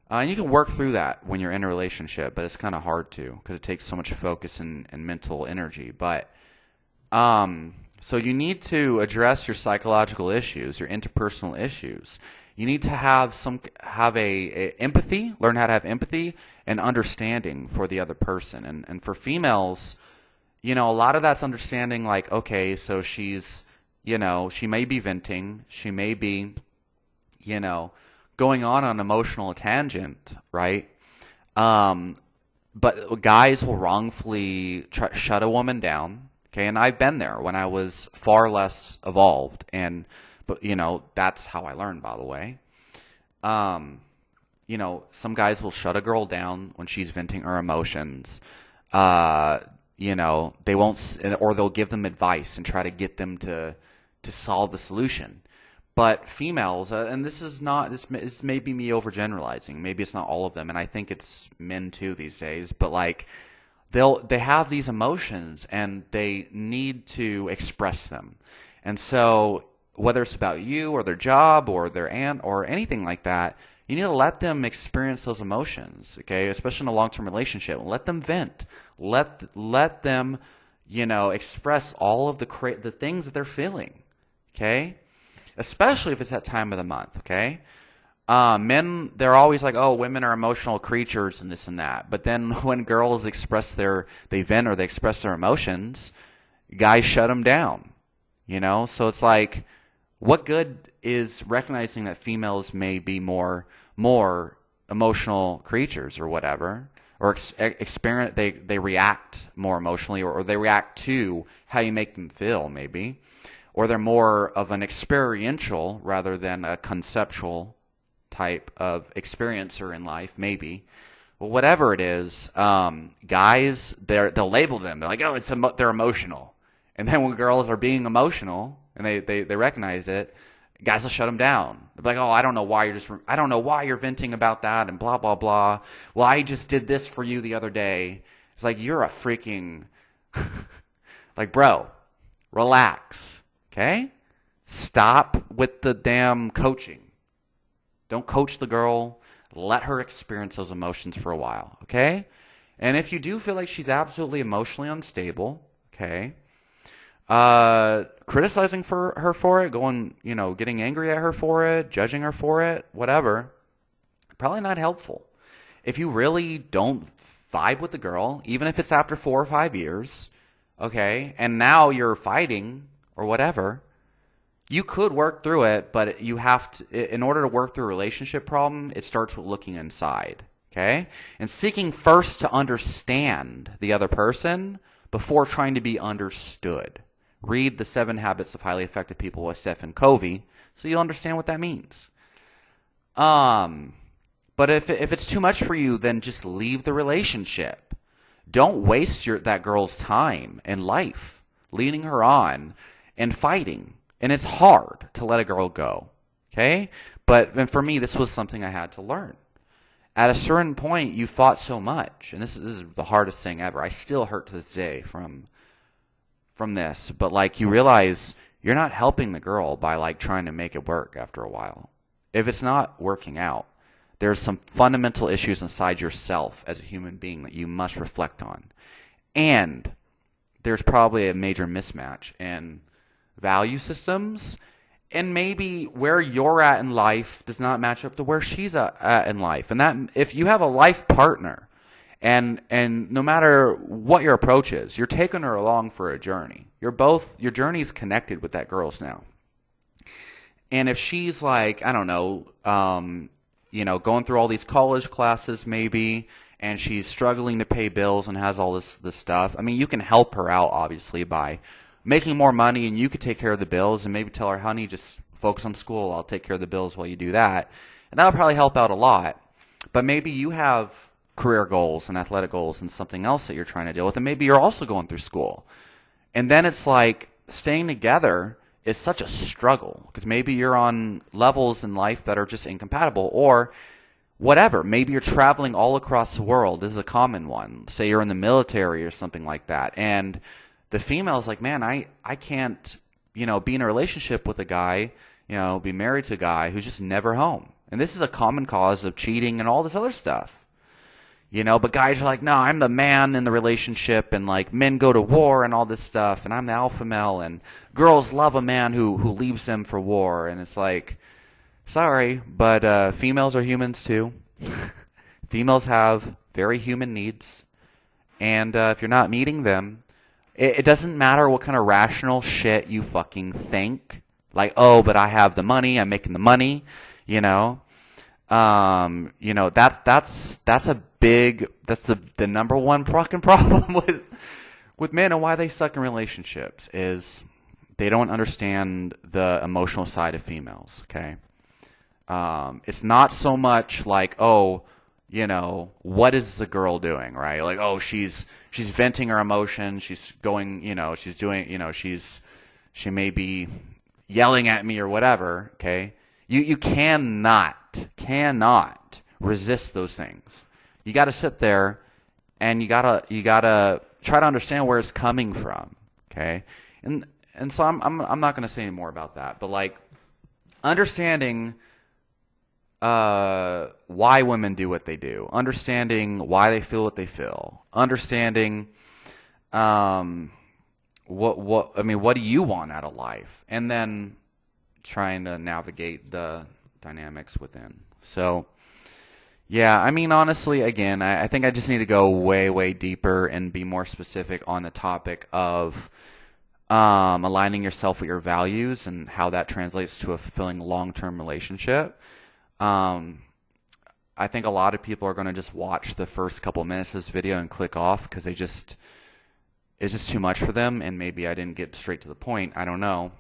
And you can work through that when you're in a relationship, but it's kind of hard to because it takes so much focus and mental energy. But so you need to address your psychological issues, your interpersonal issues. You need to have a empathy, learn how to have empathy and understanding for the other person. And for females, a lot of that's understanding like, okay, so she's, she may be venting, she may be, going on an emotional tangent, right? But guys will wrongfully shut a woman down, okay? And I've been there when I was far less evolved, but that's how I learned, by the way. Some guys will shut a girl down when she's venting her emotions. They won't, or they'll give them advice and try to get them to solve the solution. But females, and this may be me overgeneralizing. Maybe it's not all of them, and I think it's men too these days. But like, they have these emotions and they need to express them. And so whether it's about you or their job or their aunt or anything like that, you need to let them experience those emotions. Okay, especially in a long-term relationship, let them vent. Let them, express all of the things that they're feeling. Okay. Especially if it's that time of the month, okay? Men, they're always like, oh, women are emotional creatures and this and that. But then when girls they vent or they express their emotions, guys shut them down, So it's like, what good is recognizing that females may be more emotional creatures or whatever, or they react more emotionally, or they react to how you make them feel, maybe. Or they're more of an experiential rather than a conceptual type of experiencer in life, maybe. Well, whatever it is, guys, they'll label them. They're like, oh, they're emotional. And then when girls are being emotional and they recognize it, guys will shut them down. They're like, oh, I don't know why you're venting about that and blah, blah, blah. Well, I just did this for you the other day. It's like, you're a freaking, like, bro, relax. Okay? Stop with the damn coaching. Don't coach the girl. Let her experience those emotions for a while. Okay? And if you do feel like she's absolutely emotionally unstable, okay, criticizing her for it, getting angry at her for it, judging her for it, whatever, probably not helpful. If you really don't vibe with the girl, even if it's after 4 or 5 years, okay, and now you're fighting or whatever, you could work through it, but you have to, in order to work through a relationship problem, it starts with looking inside, okay? And seeking first to understand the other person before trying to be understood. Read The 7 Habits of Highly Effective People by Stephen Covey so you'll understand what that means. But if it's too much for you, then just leave the relationship. Don't waste that girl's time and life leading her on and fighting. And it's hard to let a girl go, okay? But for me, this was something I had to learn. at a certain point, you fought so much, and this is the hardest thing ever. I still hurt to this day from this, but like you realize you're not helping the girl by like trying to make it work after a while. If it's not working out, there's some fundamental issues inside yourself as a human being that you must reflect on. And there's probably a major mismatch in value systems, and maybe where you're at in life does not match up to where she's at in life. And that if you have a life partner, and no matter what your approach is, you're taking her along for a journey. Your journey is connected with that girl's now. And if she's like, I don't know, going through all these college classes maybe, and she's struggling to pay bills and has all this stuff, I mean, you can help her out, obviously, by making more money, and you could take care of the bills and maybe tell her, honey, just focus on school. I'll take care of the bills while you do that. And that'll probably help out a lot. But maybe you have career goals and athletic goals and something else that you're trying to deal with, and maybe you're also going through school. And then it's like staying together is such a struggle because maybe you're on levels in life that are just incompatible, or whatever. Maybe you're traveling all across the world. This is a common one. Say you're in the military or something like that. And the female's like, man, I can't, be in a relationship with a guy, be married to a guy who's just never home. And this is a common cause of cheating and all this other stuff. But guys are like, no, I'm the man in the relationship, and like men go to war and all this stuff, and I'm the alpha male, and girls love a man who leaves them for war. And it's like, sorry, but females are humans too. Females have very human needs, and if you're not meeting them, it doesn't matter what kind of rational shit you fucking think. Like, oh, but I have the money, I'm making the money, that's the number one fucking problem with men and why they suck in relationships is they don't understand the emotional side of females. Okay. It's not so much like, oh, what is the girl doing, right? Like, oh, she's venting her emotion. She's going, she's doing, she may be yelling at me or whatever. Okay. You cannot resist those things. You got to sit there and you got to try to understand where it's coming from. Okay. And so I'm not going to say any more about that, but like understanding why women do what they do, understanding why they feel what they feel, understanding what do you want out of life, and then trying to navigate the dynamics within. So yeah, I mean, honestly, again, I think I just need to go way, way deeper and be more specific on the topic of aligning yourself with your values and how that translates to a fulfilling long-term relationship. I think a lot of people are going to just watch the first couple minutes of this video and click off because it's just too much for them, and maybe I didn't get straight to the point. I don't know.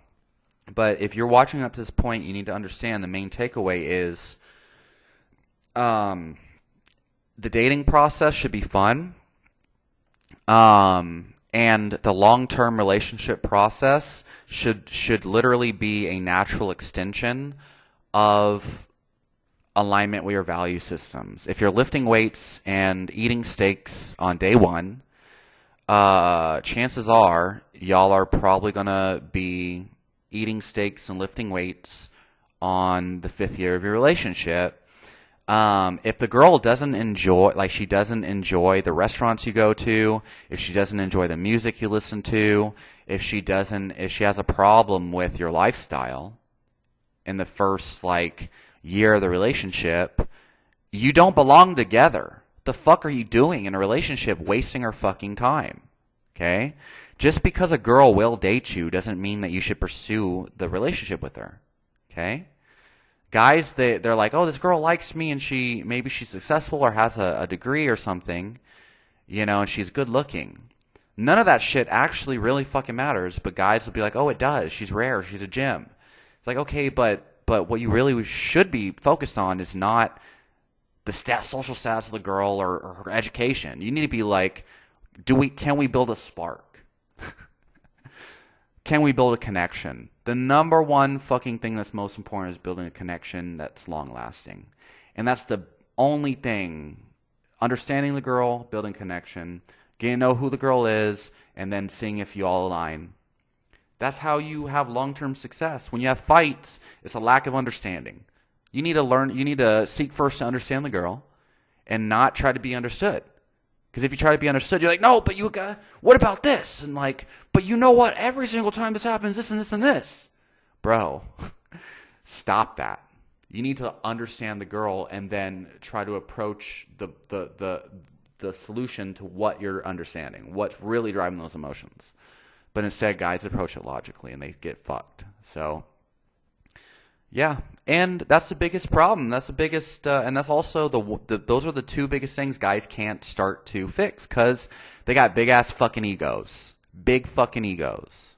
But if you're watching up to this point, you need to understand the main takeaway is the dating process should be fun. And the long-term relationship process should literally be a natural extension of alignment with your value systems. If you're lifting weights and eating steaks on day one, chances are y'all are probably going to be eating steaks and lifting weights on the 5th year of your relationship. If the girl doesn't enjoy the restaurants you go to, if she doesn't enjoy the music you listen to, if she has a problem with your lifestyle in the first year of the relationship, you don't belong together. The fuck are you doing in a relationship wasting her fucking time? Okay? Just because a girl will date you doesn't mean that you should pursue the relationship with her. Okay? Guys, they're like, oh, this girl likes me and maybe she's successful or has a degree or something, and she's good looking. None of that shit actually really fucking matters, but guys will be like, oh, it does. She's rare. She's a gem. It's like, okay, but what you really should be focused on is not the social status of the girl or her education. You need to be like, can we build a spark? Can we build a connection? The number one fucking thing that's most important is building a connection that's long lasting. And that's the only thing. Understanding the girl, building connection, getting to know who the girl is, and then seeing if you all align. That's how you have long-term success. When you have fights, it's a lack of understanding. You need to seek first to understand the girl and not try to be understood. Because if you try to be understood, you're like, no, but what about this? And like, but you know what? Every single time this happens, this and this and this. Bro, stop that. You need to understand the girl and then try to approach the solution to what you're understanding, what's really driving those emotions. But instead, guys approach it logically and they get fucked. So, yeah. And that's the biggest problem. That's the biggest, and that's also those are the two biggest things guys can't start to fix because they got big ass fucking egos. Big fucking egos.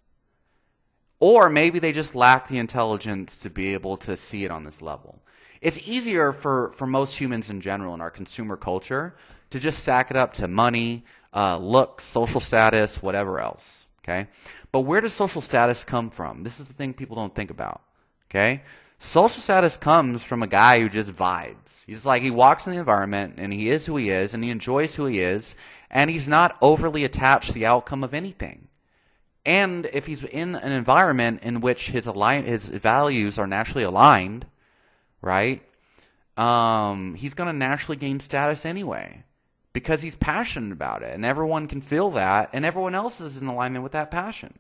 Or maybe they just lack the intelligence to be able to see it on this level. It's easier for most humans in general in our consumer culture to just stack it up to money, looks, social status, whatever else. Okay? But where does social status come from? This is the thing people don't think about. Okay? Social status comes from a guy who just vibes. He's like, he walks in the environment and he is who he is and he enjoys who he is and he's not overly attached to the outcome of anything. And if he's in an environment in which his values are naturally aligned, right? He's going to naturally gain status anyway because he's passionate about it and everyone can feel that and everyone else is in alignment with that passion.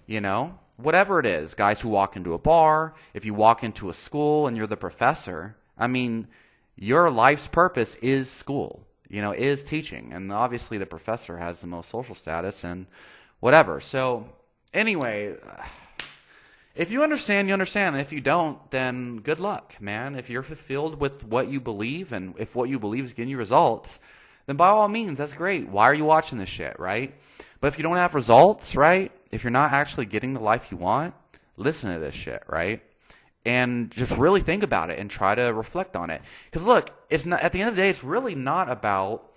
You know? Whatever it is, guys who walk into a bar, if you walk into a school and you're the professor, I mean, your life's purpose is school, is teaching. And obviously the professor has the most social status and whatever. So anyway, if you understand, you understand. If you don't, then good luck, man. If you're fulfilled with what you believe and if what you believe is getting you results, then by all means, that's great. Why are you watching this shit, right? But if you don't have results, right? If you're not actually getting the life you want, listen to this shit, right? And just really think about it and try to reflect on it. Because look, it's not, at the end of the day, it's really not about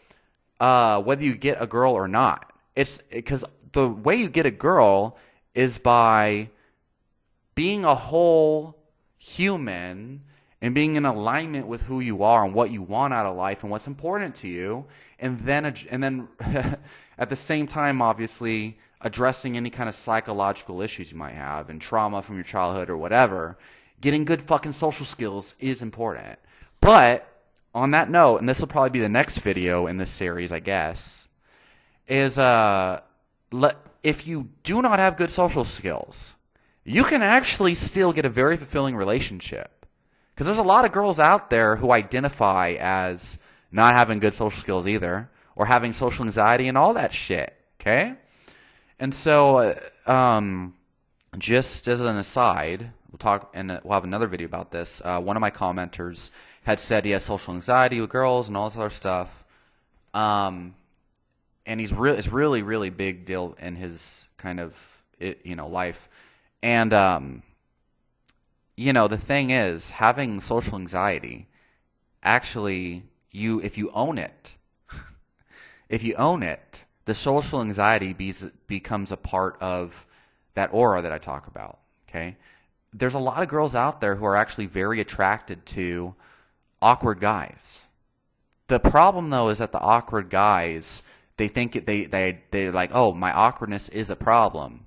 whether you get a girl or not. It's because the way you get a girl is by being a whole human and being in alignment with who you are and what you want out of life and what's important to you, and then at the same time, obviously, addressing any kind of psychological issues you might have and trauma from your childhood or whatever. Getting good fucking social skills is important. But on that note, and this will probably be the next video in this series, I guess, is if you do not have good social skills, you can actually still get a very fulfilling relationship. Because there's a lot of girls out there who identify as not having good social skills either, or having social anxiety and all that shit, okay? And so, just as an aside, we'll have another video about this. One of my commenters had said he has social anxiety with girls and all this other stuff. And it's really, really big deal in his kind of, life. And, the thing is, having social anxiety, actually, if you own it, the social anxiety becomes a part of that aura that I talk about, okay? There's a lot of girls out there who are actually very attracted to awkward guys. The problem, though, is that the awkward guys, they think they're like, oh, my awkwardness is a problem.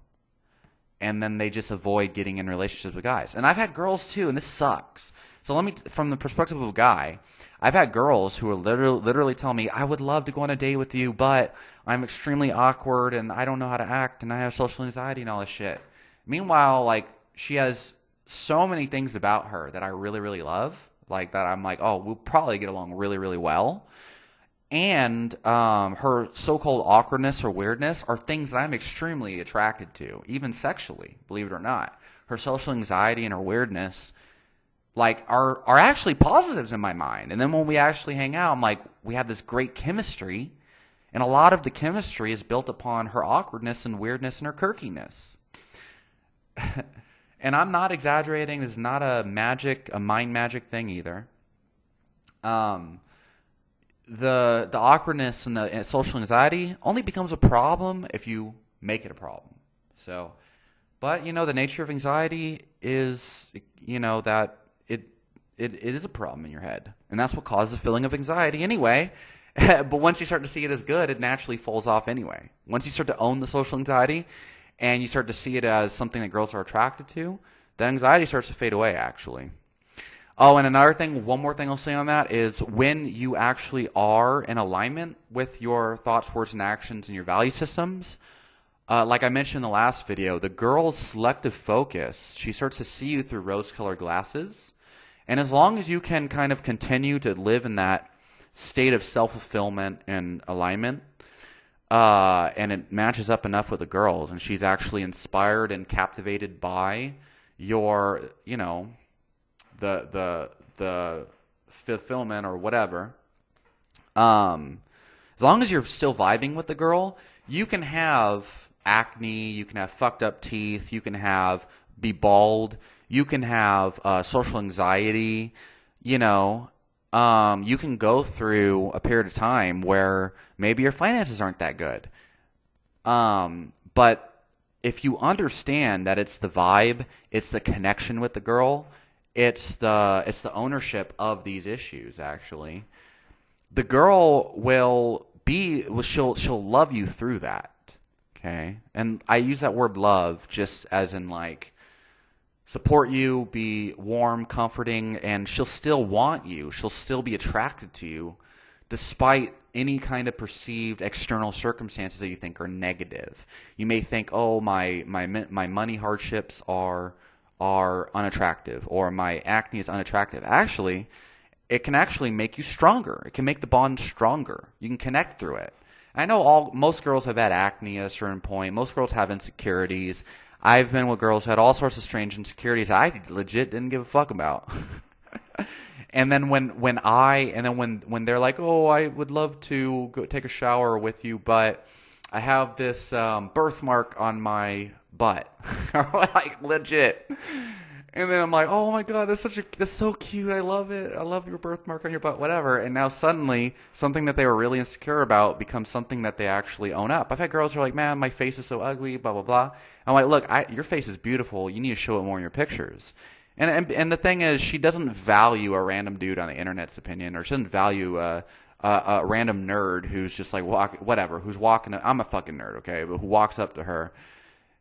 And then they just avoid getting in relationships with guys. And I've had girls, too, and this sucks. So from the perspective of a guy, I've had girls who are literally telling me, I would love to go on a date with you, but I'm extremely awkward and I don't know how to act and I have social anxiety and all this shit. Meanwhile, like, she has so many things about her that I really, really love. Like, that I'm like, oh, we'll probably get along really, really well. And her so-called awkwardness or weirdness are things that I'm extremely attracted to, even sexually, believe it or not. Her social anxiety and her weirdness, like, are actually positives in my mind. And then when we actually hang out, I'm like, we have this great chemistry. And a lot of the chemistry is built upon her awkwardness and weirdness and her quirkiness. And I'm not exaggerating. This is not a mind magic thing either. The awkwardness and the social anxiety only becomes a problem if you make it a problem. So, but the nature of anxiety is, that it is a problem in your head. And that's what causes a feeling of anxiety anyway. But once you start to see it as good, it naturally falls off anyway. Once you start to own the social anxiety and you start to see it as something that girls are attracted to, that anxiety starts to fade away, actually. Oh, and another thing, one more thing I'll say on that is when you actually are in alignment with your thoughts, words, and actions and your value systems, like I mentioned in the last video, the girl's selective focus, she starts to see you through rose-colored glasses. And as long as you can kind of continue to live in that state of self-fulfillment and alignment, and it matches up enough with the girls, and she's actually inspired and captivated by your, you know, the fulfillment or whatever. As long as you're still vibing with the girl, you can have acne, you can have fucked up teeth, you can be bald, you can have social anxiety, you know. You can go through a period of time where maybe your finances aren't that good. But if you understand that it's the vibe, it's the connection with the girl, it's the ownership of these issues, actually, the girl she'll love you through that. Okay. And I use that word love just as in like support you, be warm, comforting, and she'll still want you. She'll still be attracted to you despite any kind of perceived external circumstances that you think are negative. You may think, oh, my money hardships are unattractive, or my acne is unattractive. Actually, it can actually make you stronger. It can make the bond stronger. You can connect through it. I know most girls have had acne at a certain point. Most girls have insecurities. I've been with girls who had all sorts of strange insecurities I legit didn't give a fuck about. And then when they're like, oh, I would love to go take a shower with you, but I have this birthmark on my butt. Like legit. And then I'm like, oh my God, that's so cute. I love it. I love your birthmark on your butt, whatever. And now suddenly something that they were really insecure about becomes something that they actually own up. I've had girls who are like, man, my face is so ugly, blah, blah, blah. I'm like, look, your face is beautiful. You need to show it more in your pictures. And the thing is, she doesn't value a random dude on the internet's opinion, or she doesn't value a random nerd who's just like, who's walking. I'm a fucking nerd, okay, but who walks up to her.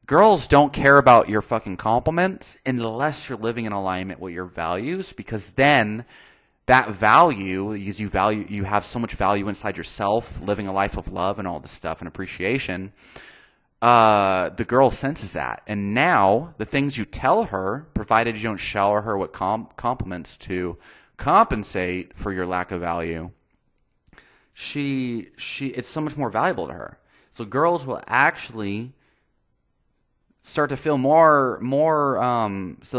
Girls don't care about your fucking compliments unless you're living in alignment with your values, because then that value, because you have so much value inside yourself, living a life of love and all this stuff and appreciation, the girl senses that. And now the things you tell her, provided you don't shower her with compliments to compensate for your lack of value, it's so much more valuable to her. So girls will actually start to feel so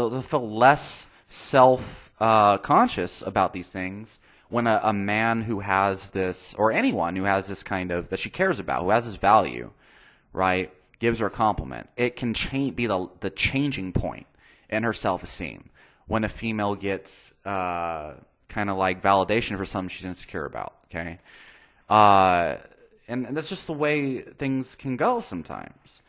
they'll feel less self-conscious about these things when a man who has this, or anyone who has this kind of, that she cares about, who has this value, right, gives her a compliment. It can be the changing point in her self-esteem when a female gets kind of like validation for something she's insecure about, okay? And that's just the way things can go sometimes.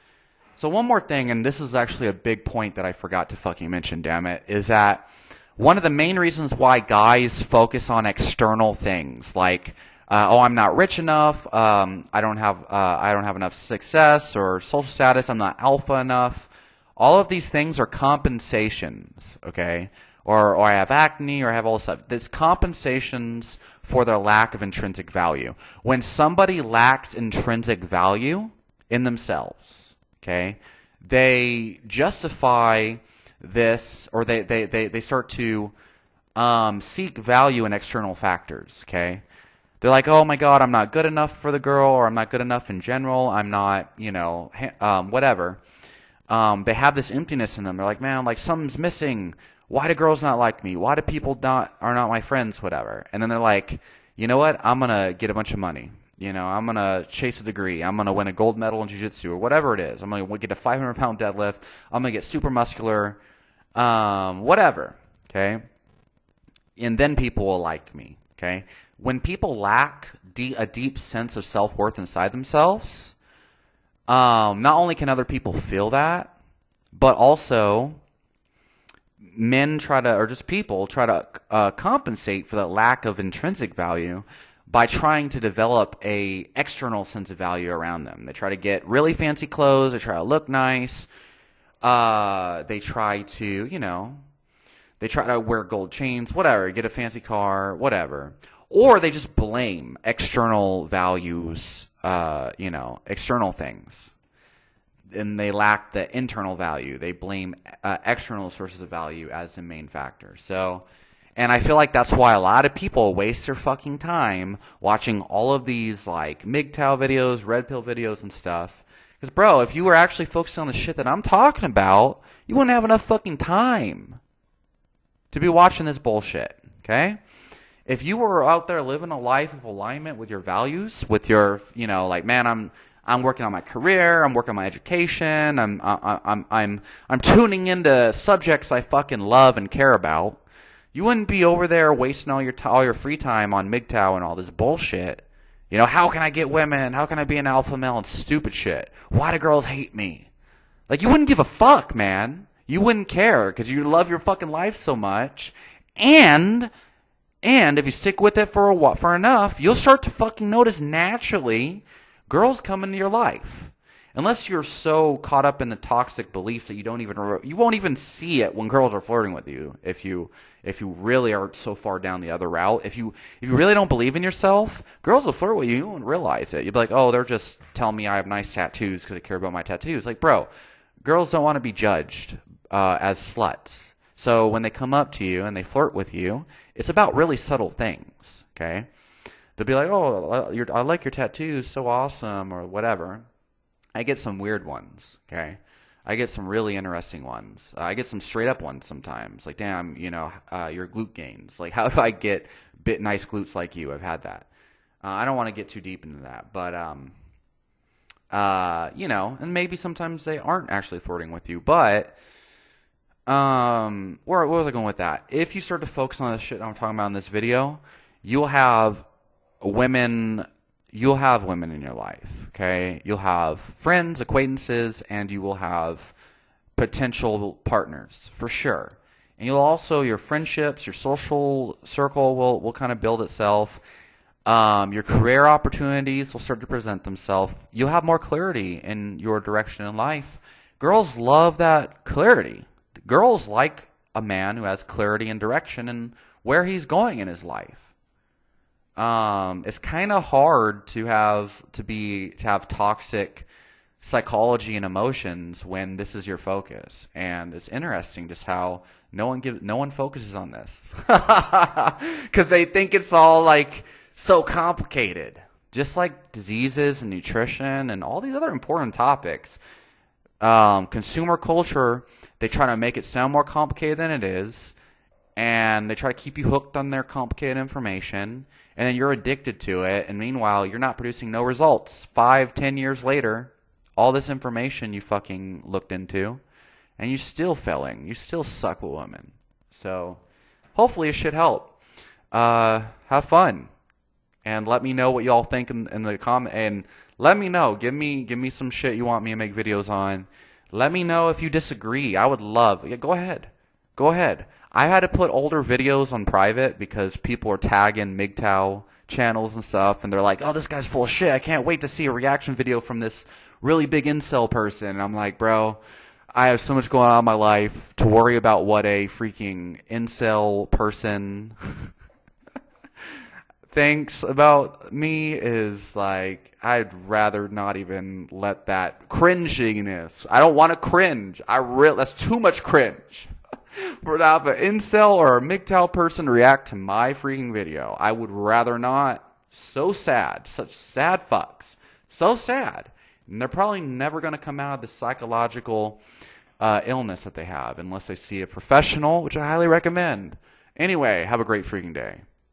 So one more thing, and this is actually a big point that I forgot to fucking mention, damn it, is that one of the main reasons why guys focus on external things, like, I'm not rich enough, I don't have enough success or social status, I'm not alpha enough. All of these things are compensations, okay? Or I have acne, or I have all this stuff. There's compensations for their lack of intrinsic value. When somebody lacks intrinsic value in themselves, okay, they justify this, or they start to seek value in external factors, okay? They're like, oh my God, I'm not good enough for the girl, or I'm not good enough in general, I'm not, whatever. They have this emptiness in them. They're like, man, like something's missing. Why do girls not like me? Why do people are not my friends, whatever? And then they're like, you know what? I'm going to get a bunch of money. I'm going to chase a degree. I'm going to win a gold medal in jiu-jitsu, or whatever it is. I'm going to get a 500-pound deadlift. I'm going to get super muscular, whatever, okay? And then people will like me, okay? When people lack a deep sense of self-worth inside themselves, not only can other people feel that, but also men try to, or just people try to compensate for that lack of intrinsic value by trying to develop a external sense of value around them. They try to get really fancy clothes. They try to look nice. They try to, they try to wear gold chains, whatever, get a fancy car, whatever. Or they just blame external values, external things. And they lack the internal value. They blame external sources of value as the main factor. So, and I feel like that's why a lot of people waste their fucking time watching all of these like MGTOW videos, red pill videos and stuff. Because, bro, if you were actually focusing on the shit that I'm talking about, you wouldn't have enough fucking time to be watching this bullshit, okay? If you were out there living a life of alignment with your values, with your, man, I'm working on my career, I'm working on my education, I'm tuning into subjects I fucking love and care about, you wouldn't be over there wasting all your free time on MGTOW and all this bullshit. How can I get women? How can I be an alpha male and stupid shit? Why do girls hate me? Like, you wouldn't give a fuck, man. You wouldn't care because you love your fucking life so much. And if you stick with it for enough, you'll start to fucking notice naturally girls come into your life. Unless you're so caught up in the toxic beliefs that you won't even see it when girls are flirting with you. If you really are so far down the other route, if you really don't believe in yourself, girls will flirt with you. You won't realize it. You'll be like, oh, they're just telling me I have nice tattoos because they care about my tattoos. Like, bro, girls don't want to be judged as sluts. So when they come up to you and they flirt with you, it's about really subtle things, okay? They'll be like, oh, I like your tattoos, so awesome, or whatever. I get some weird ones, okay? I get some really interesting ones. I get some straight up ones sometimes. Like, damn, your glute gains. Like, how do I get nice glutes like you? I've had that. I don't want to get too deep into that, but, and maybe sometimes they aren't actually flirting with you, but... where was I going with that? If you start to focus on the shit I'm talking about in this video, you'll have women in your life, okay? You'll have friends, acquaintances, and you will have potential partners, for sure. And you'll also, your friendships, your social circle will kind of build itself. Your career opportunities will start to present themselves. You'll have more clarity in your direction in life. Girls love that clarity. Girls like a man who has clarity and direction and where he's going in his life. It's kind of hard to have toxic psychology and emotions when this is your focus. And it's interesting just how no one focuses on this because they think it's all like so complicated. Just like diseases and nutrition and all these other important topics. Consumer culture, they try to make it sound more complicated than it is, and they try to keep you hooked on their complicated information, and then you're addicted to it, and meanwhile, you're not producing no results. 5-10 years later, all this information you fucking looked into, and you're still failing. You still suck with women. So, hopefully it should help. Have fun. And let me know what y'all think in the comment, and let me know. Give me some shit you want me to make videos on. Let me know if you disagree. I would love. Yeah, go ahead. I had to put older videos on private because people are tagging MGTOW channels and stuff, and they're like, "Oh, this guy's full of shit. I can't wait to see a reaction video from this really big incel person." And I'm like, bro, I have so much going on in my life to worry about what a freaking incel person thinks about me is like, I'd rather not even let that cringiness. I don't want to cringe. That's too much cringe for that. But incel or a MGTOW person react to my freaking video. I would rather not. So sad. Such sad fucks. So sad. And they're probably never going to come out of the psychological illness that they have unless they see a professional, which I highly recommend. Anyway, have a great freaking day.